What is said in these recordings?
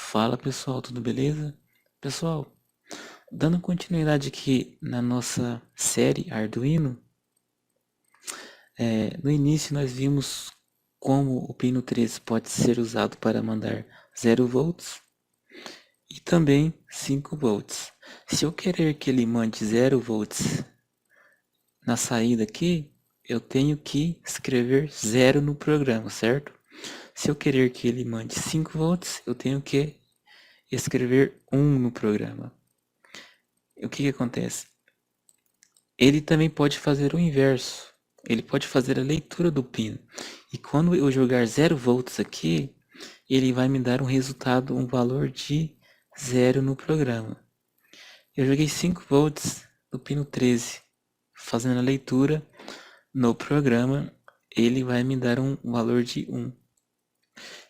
Fala pessoal, tudo beleza? Pessoal, dando continuidade aqui na nossa série Arduino, no início nós vimos como o pino 13 pode ser usado para mandar 0 volts e também 5 volts. Se eu querer que ele mande 0 volts na saída aqui, eu tenho que escrever 0 no programa, certo? Se eu querer que ele mande 5 volts, eu tenho que escrever 1 no programa. O que acontece? Ele também pode fazer o inverso. Ele pode fazer a leitura do pino. E quando eu jogar 0 volts aqui, ele vai me dar um resultado, um valor de 0 no programa. Eu joguei 5 volts do pino 13, fazendo a leitura no programa, ele vai me dar um valor de 1.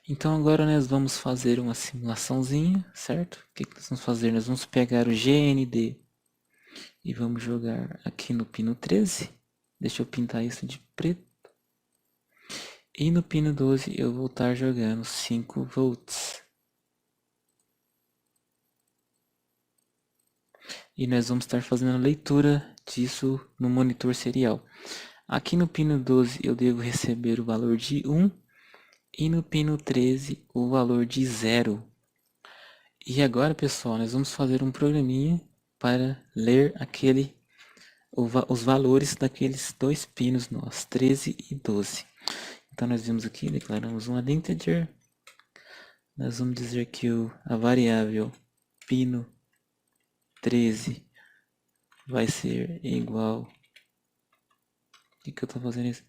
Então agora nós vamos fazer uma simulaçãozinha, certo? O que nós vamos fazer? Nós vamos pegar o GND e vamos jogar aqui no pino 13. Deixa eu pintar isso de preto. E no pino 12 eu vou estar jogando 5 volts. E nós vamos estar fazendo a leitura disso no monitor serial. Aqui no pino 12 eu devo receber o valor de 1 e no pino 13 o valor de 0. E agora, pessoal, nós vamos fazer um programinha para ler os valores daqueles dois pinos nossos, 13 e 12. Então nós vimos aqui, declaramos um integer. Nós vamos dizer que a variável pino 13 vai ser igual. O que eu estou fazendo isso?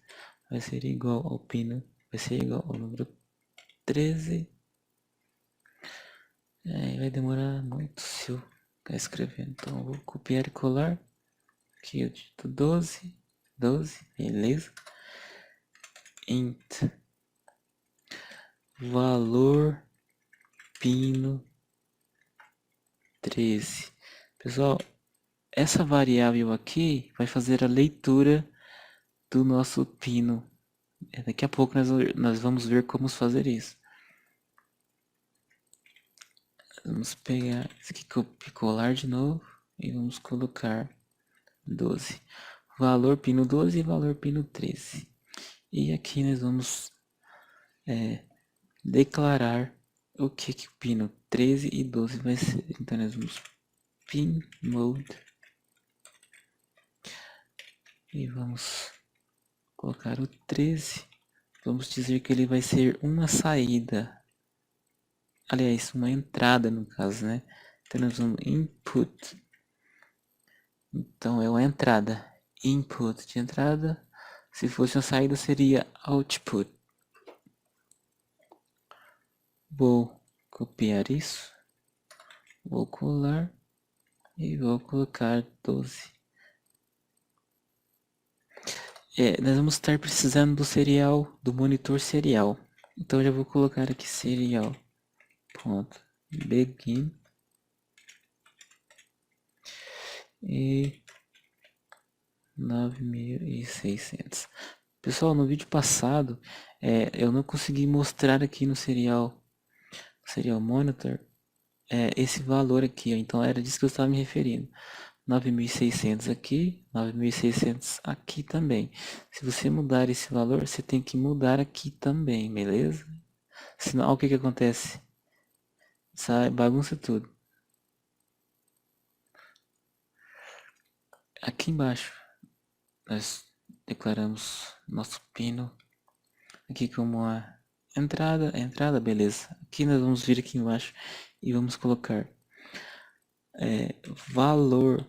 Vai ser igual ao pino, vai ser igual ao número 13. Vai demorar muito se eu ficar escrevendo. Então eu vou copiar e colar. Aqui eu digito 12, beleza. Int valor pino 13. Pessoal, essa variável aqui vai fazer a leitura do nosso pino. Daqui a pouco nós vamos ver como fazer isso. Vamos pegar isso aqui, colar de novo e vamos colocar 12. Valor pino 12 e valor pino 13. E aqui nós vamos declarar o que o pino 13 e 12 vai ser. Então nós vamos pin mode e vamos colocar o 13. Vamos dizer que ele vai ser uma saída. Aliás, uma entrada no caso, né? Então nós vamos input. Então é uma entrada. Input de entrada. Se fosse uma saída seria output. Vou copiar isso. Vou colar. E vou colocar 12. Nós vamos estar precisando do serial, do monitor serial. Então já vou colocar aqui serial. Ponto. Begin. E 9600. Pessoal, no vídeo passado eu não consegui mostrar aqui no serial monitor esse valor aqui, ó. Então era disso que eu estava me referindo. 9600 aqui, 9600 aqui também. Se você mudar esse valor, você tem que mudar aqui também, beleza? Senão, olha o que acontece. Sai, bagunça tudo. Aqui embaixo, nós declaramos nosso pino aqui como a entrada, beleza. Aqui nós vamos vir aqui embaixo e vamos colocar valor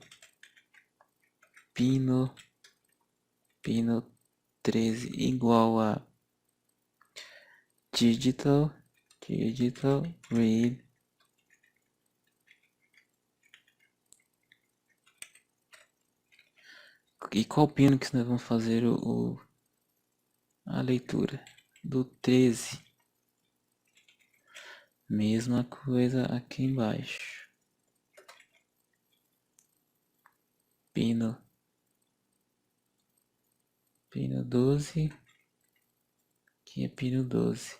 pino 13 igual a digital read e qual pino que nós vamos fazer a leitura do 13. Mesma coisa aqui embaixo. Pino 12. Aqui é pino 12.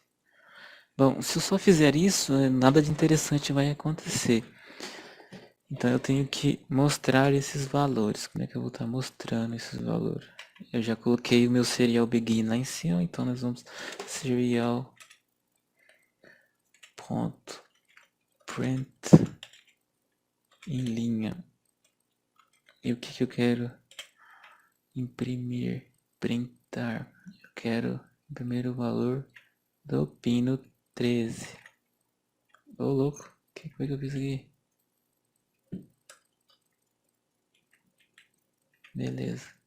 Bom, se eu só fizer isso, nada de interessante vai acontecer. Então eu tenho que mostrar esses valores. Como é que eu vou estar mostrando esses valores? Eu já coloquei o meu serial begin lá em cima, então nós vamos serial ponto print em linha. E o que que eu quero imprimir, printar? Eu quero imprimir o valor do pino 13. Ô louco, o que foi que eu fiz aqui? Beleza.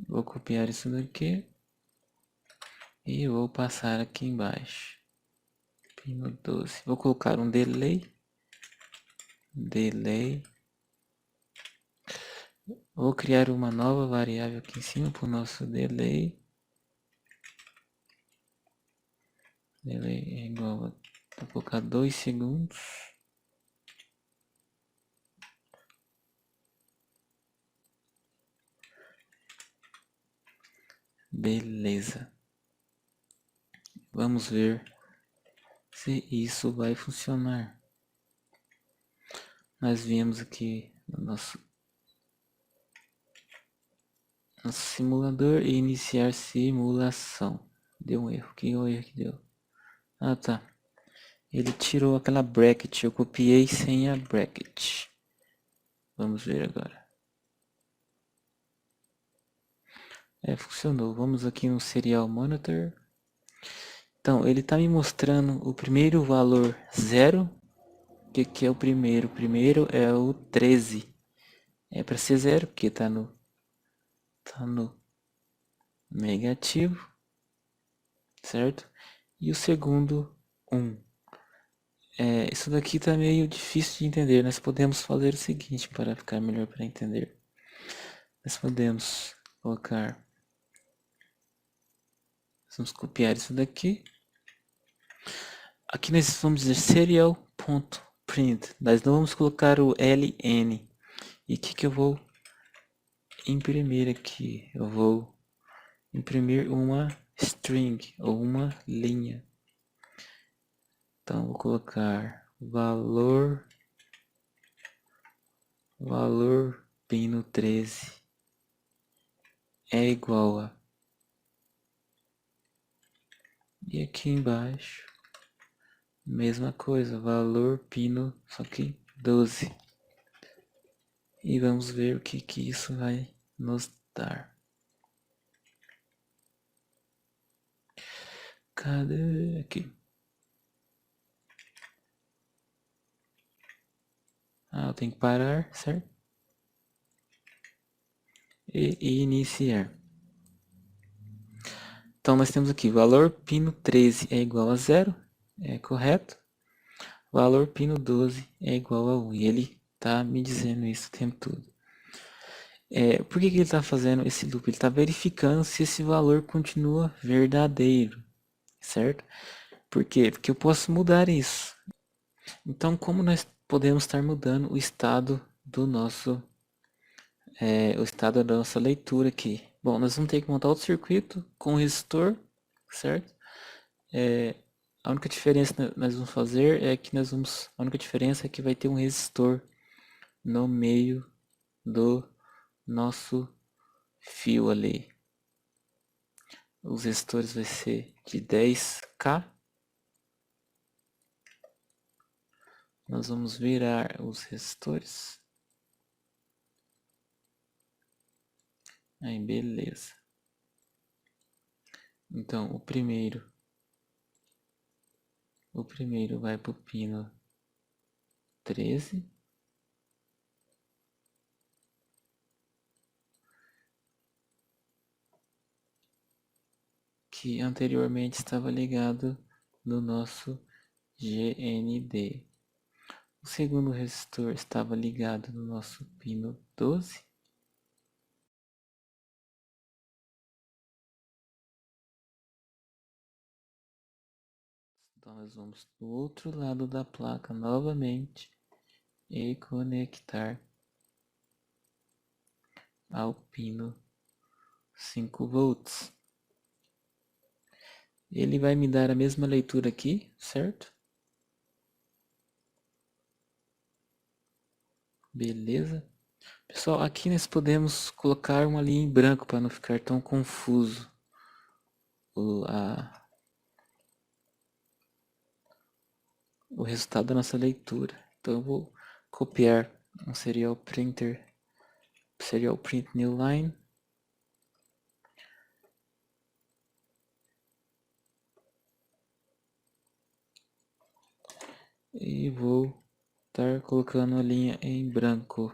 Vou copiar isso daqui e vou passar aqui embaixo. Pino 12. Vou colocar um delay. Vou criar uma nova variável aqui em cima para o nosso delay. Delay é igual a... Vou colocar 2 segundos. Beleza. Vamos ver se isso vai funcionar. Nós viemos aqui no nosso simulador e iniciar simulação. Deu um erro. Que erro que deu? Ah, tá. Ele tirou aquela bracket. Eu copiei sem a bracket. Vamos ver agora. Funcionou. Vamos aqui no Serial Monitor. Então, ele está me mostrando o primeiro valor 0. O que é o primeiro? O primeiro é o 13. É para ser 0, porque está no negativo, certo? E o segundo, 1. Isso daqui está meio difícil de entender. Nós podemos fazer o seguinte para ficar melhor para entender. Nós podemos colocar... Vamos copiar isso daqui. Aqui nós vamos dizer serial.print. Nós não vamos colocar o ln. E o que eu vou imprimir aqui? Eu vou imprimir uma string ou uma linha. Então vou colocar valor pino 13 é igual a... E aqui embaixo mesma coisa, valor pino, só que 12. E vamos ver o que isso vai nos dar. Cadê? Aqui. Eu tenho que parar, certo? E iniciar. Então nós temos aqui, valor pino 13 é igual a 0, é correto? Valor pino 12 é igual a 1, e ele está me dizendo isso o tempo todo. Por que ele está fazendo esse loop? Ele está verificando se esse valor continua verdadeiro, certo? Por quê? Porque eu posso mudar isso. Então, como nós podemos estar mudando o estado do nosso, o estado da nossa leitura aqui? Bom, nós vamos ter que montar outro circuito com resistor, certo? A única diferença que nós vamos fazer é que a única diferença é que vai ter um resistor no meio do nosso fio ali. Os resistores vai ser de 10K. Nós vamos virar os resistores. Aí, beleza. Então, o primeiro vai para o pino 13. Que anteriormente estava ligado no nosso GND. O segundo resistor estava ligado no nosso pino 12. Então nós vamos do outro lado da placa novamente e conectar ao pino 5 volts. Ele vai me dar a mesma leitura aqui, certo? Beleza. Pessoal, aqui nós podemos colocar uma linha em branco para não ficar tão confuso o resultado da nossa leitura. Então eu vou copiar um serial print new line. E vou estar colocando a linha em branco.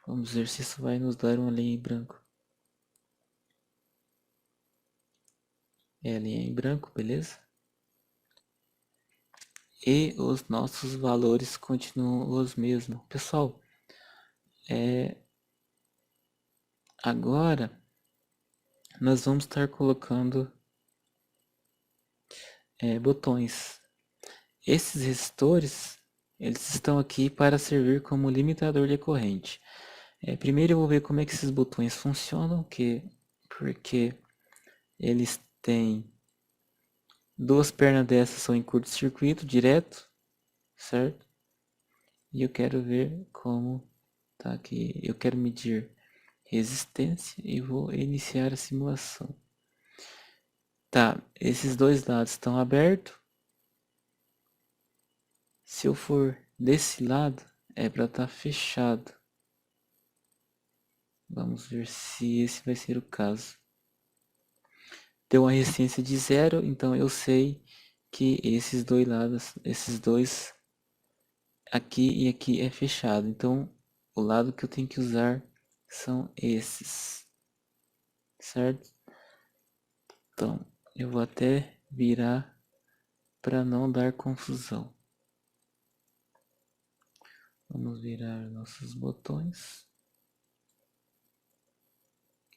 Vamos ver se isso vai nos dar uma linha em branco. É a linha em branco, beleza? E os nossos valores continuam os mesmos. Pessoal, agora nós vamos estar colocando botões. Esses resistores, eles estão aqui para servir como limitador de corrente. Primeiro eu vou ver como é que esses botões funcionam, porque eles têm duas pernas dessas são em curto-circuito direto, certo? E eu quero ver como tá aqui. Eu quero medir resistência e vou iniciar a simulação. Tá, esses dois lados estão abertos. Se eu for desse lado, é para estar fechado. Vamos ver se esse vai ser o caso. Deu uma resistência de 0, então eu sei que esses dois lados, esses dois aqui e aqui é fechado. Então o lado que eu tenho que usar são esses, certo? Então eu vou até virar para não dar confusão. Vamos virar nossos botões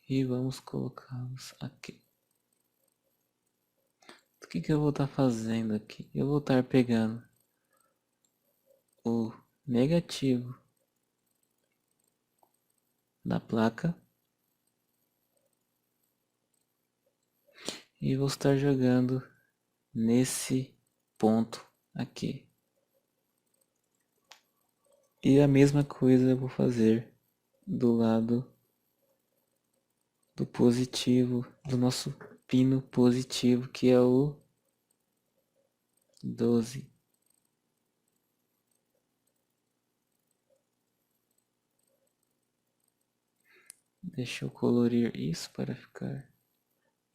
e vamos colocá-los aqui. O que eu vou estar fazendo aqui? Eu vou estar pegando o negativo da placa e vou estar jogando nesse ponto aqui. E a mesma coisa eu vou fazer do lado do positivo, do nosso pino positivo, que é o 12. Deixa eu colorir isso para ficar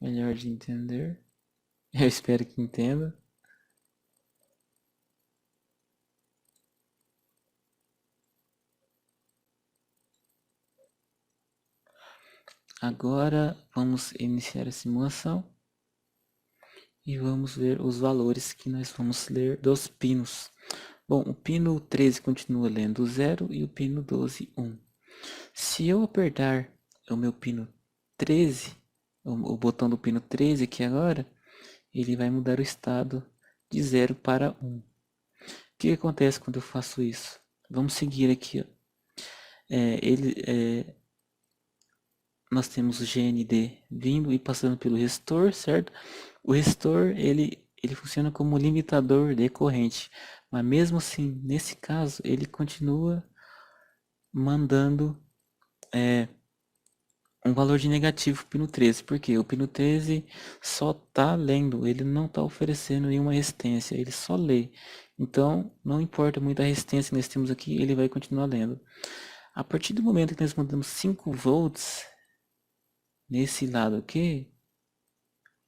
melhor de entender. Eu espero que entenda. Agora vamos iniciar a simulação e vamos ver os valores que nós vamos ler dos pinos. Bom, o pino 13 continua lendo 0 e o pino 12, 1. Se eu apertar o meu pino 13, o botão do pino 13 aqui agora, ele vai mudar o estado de 0 para 1. O que acontece quando eu faço isso? Vamos seguir aqui. Ó. Nós temos o GND vindo e passando pelo resistor, certo? O resistor ele funciona como limitador de corrente, mas mesmo assim, nesse caso, ele continua mandando um valor de negativo para o pino 13, porque o pino 13 só está lendo, ele não está oferecendo nenhuma resistência, ele só lê. Então, não importa muito a resistência que nós temos aqui, ele vai continuar lendo. A partir do momento que nós mandamos 5 volts nesse lado aqui,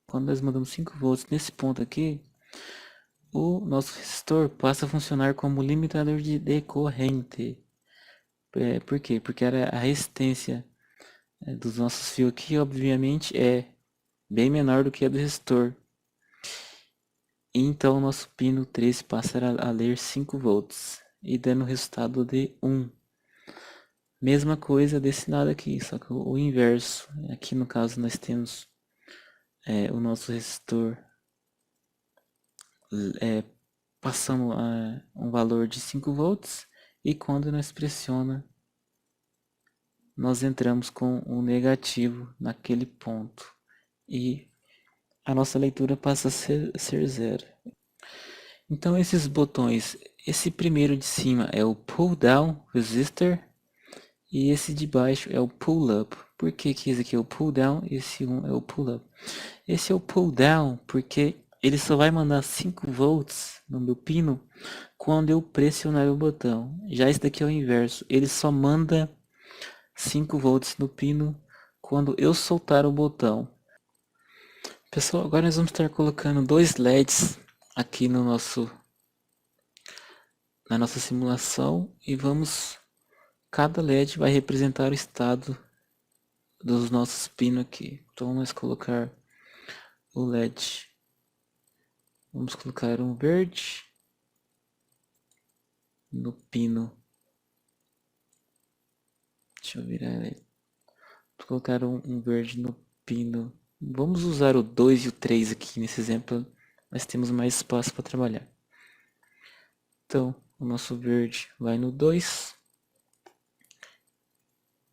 quando nós mandamos 5 volts nesse ponto aqui, o nosso resistor passa a funcionar como limitador de corrente. Por quê? Porque a resistência dos nossos fios aqui, obviamente, é bem menor do que a do resistor. E então o nosso pino 13 passa a ler 5 volts e dando o resultado de 1. Mesma coisa desse lado aqui, só que o inverso. Aqui no caso nós temos o nosso resistor passando um valor de 5 volts e quando nós pressiona nós entramos com um negativo naquele ponto. E a nossa leitura passa a ser zero. Então esses botões, esse primeiro de cima é o pull down resistor e esse de baixo é o pull up. Por que que esse aqui é o pull down e esse um é o pull up? Esse é o pull down porque ele só vai mandar 5 volts no meu pino quando eu pressionar o botão. Já esse daqui é o inverso, ele só manda 5 volts no pino quando eu soltar o botão. Pessoal, agora nós vamos estar colocando dois LEDs aqui no na nossa simulação e cada LED vai representar o estado dos nossos pinos aqui. Então vamos colocar o LED. Vamos colocar um verde no pino. Deixa eu virar ele. Vou colocar um verde no pino. Vamos usar o 2 e o 3 aqui nesse exemplo. Nós temos mais espaço para trabalhar. Então, o nosso verde vai no 2.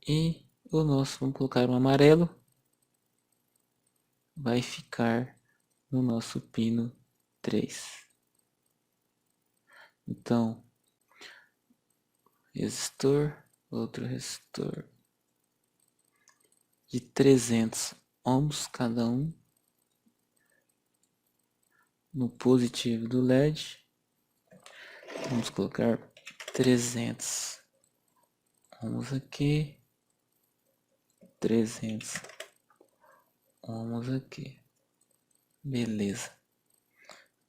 E o nosso, vamos colocar um amarelo. Vai ficar no nosso pino 3. Então, resistor, outro resistor de 300 ohms cada um no positivo do LED. Vamos colocar 300 ohms aqui, 300 ohms aqui. Beleza.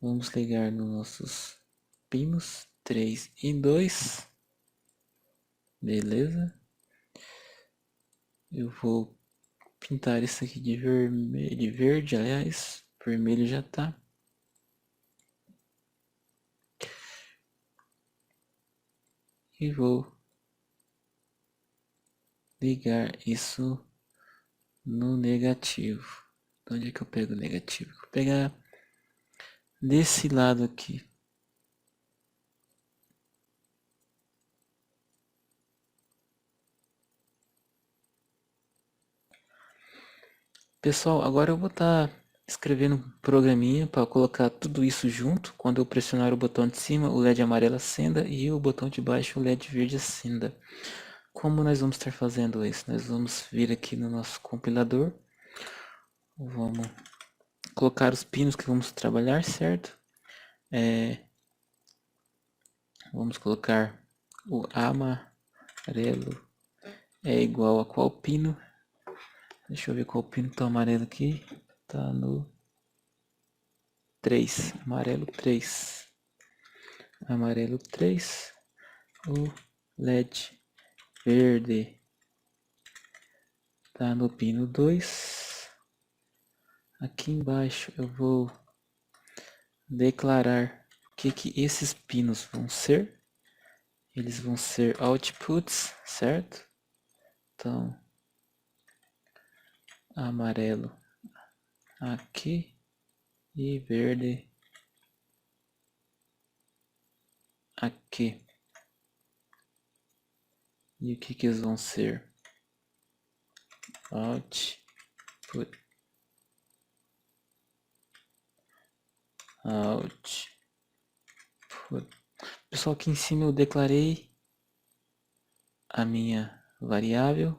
Vamos ligar nos nossos pinos 3 e 2. Beleza. Eu vou pintar isso aqui de vermelho, de verde, aliás, vermelho já tá. E vou ligar isso no negativo. De onde é que eu pego o negativo? Vou pegar desse lado aqui. Pessoal, agora eu vou estar escrevendo um programinha para colocar tudo isso junto. Quando eu pressionar o botão de cima, o LED amarelo acenda e o botão de baixo, o LED verde acenda. Como nós vamos estar fazendo isso? Nós vamos vir aqui no nosso compilador. Vamos colocar os pinos que vamos trabalhar, certo? Vamos colocar o amarelo é igual a qual pino? Deixa eu ver qual pino tá amarelo aqui. Tá no 3. Amarelo 3. Amarelo 3. O LED verde tá no pino 2. Aqui embaixo eu vou declarar o que esses pinos vão ser. Eles vão ser outputs, certo? Então, amarelo aqui e verde aqui. E o que eles vão ser? Output. Output. Pessoal, aqui em cima eu declarei a minha variável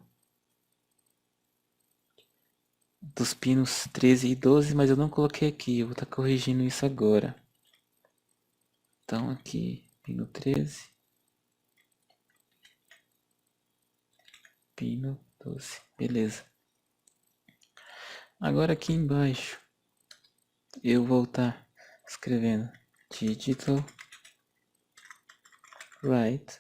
dos pinos 13 e 12, mas eu não coloquei aqui. Eu vou estar corrigindo isso agora. Então aqui, pino 13, pino 12, beleza. Agora aqui embaixo eu vou estar escrevendo digital write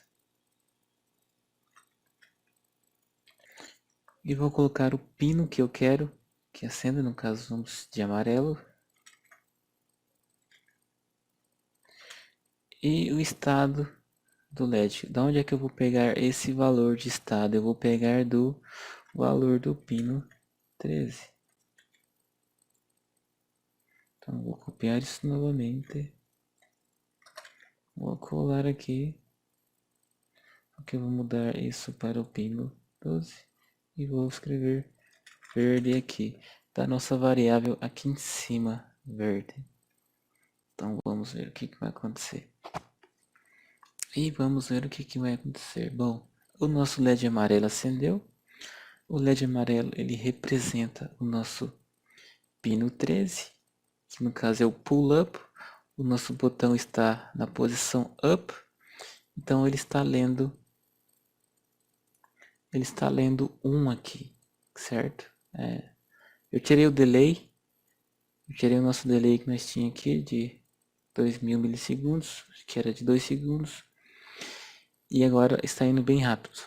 e vou colocar o pino que eu quero que acenda, no caso vamos de amarelo, e o estado do LED. Da onde é que eu vou pegar esse valor de estado? Eu vou pegar do valor do pino 13. Então vou copiar isso novamente. Vou colar aqui. Porque eu vou mudar isso para o pino 12 e vou escrever verde aqui, da nossa variável aqui em cima, verde. Então vamos ver o que vai acontecer. E vamos ver o que vai acontecer. Bom, o nosso LED amarelo acendeu. O LED amarelo ele representa o nosso pino 13, que no caso é o pull up. O nosso botão está na posição up, então ele está lendo 1 aqui, certo? Eu tirei o delay, eu tirei o nosso delay que nós tínhamos aqui de 2000 milissegundos, que era de 2 segundos, e agora está indo bem rápido.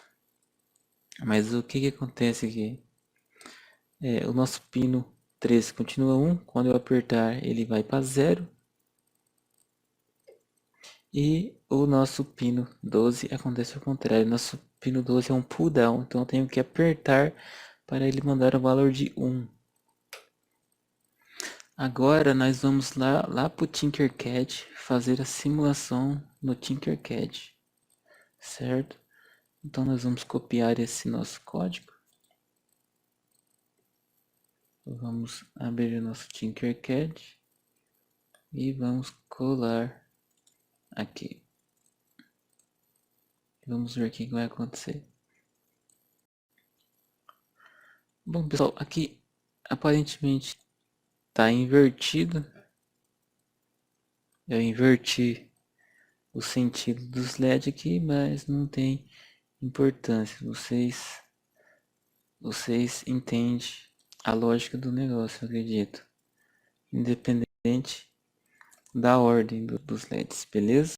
Mas o que acontece aqui? O nosso pino 13 continua 1, quando eu apertar ele vai para 0, e o nosso pino 12 acontece ao contrário. Nosso pino 12 é um pull down, então eu tenho que apertar para ele mandar o valor de 1. Agora nós vamos lá para o Tinkercad fazer a simulação no Tinkercad, certo? Então nós vamos copiar esse nosso código. Vamos abrir o nosso Tinkercad e vamos colar aqui. Vamos ver o que vai acontecer. Bom, pessoal, aqui aparentemente está invertido. Eu inverti o sentido dos LED aqui, mas não tem importância. Vocês entendem a lógica do negócio, eu acredito. Independente da ordem dos LEDs, beleza?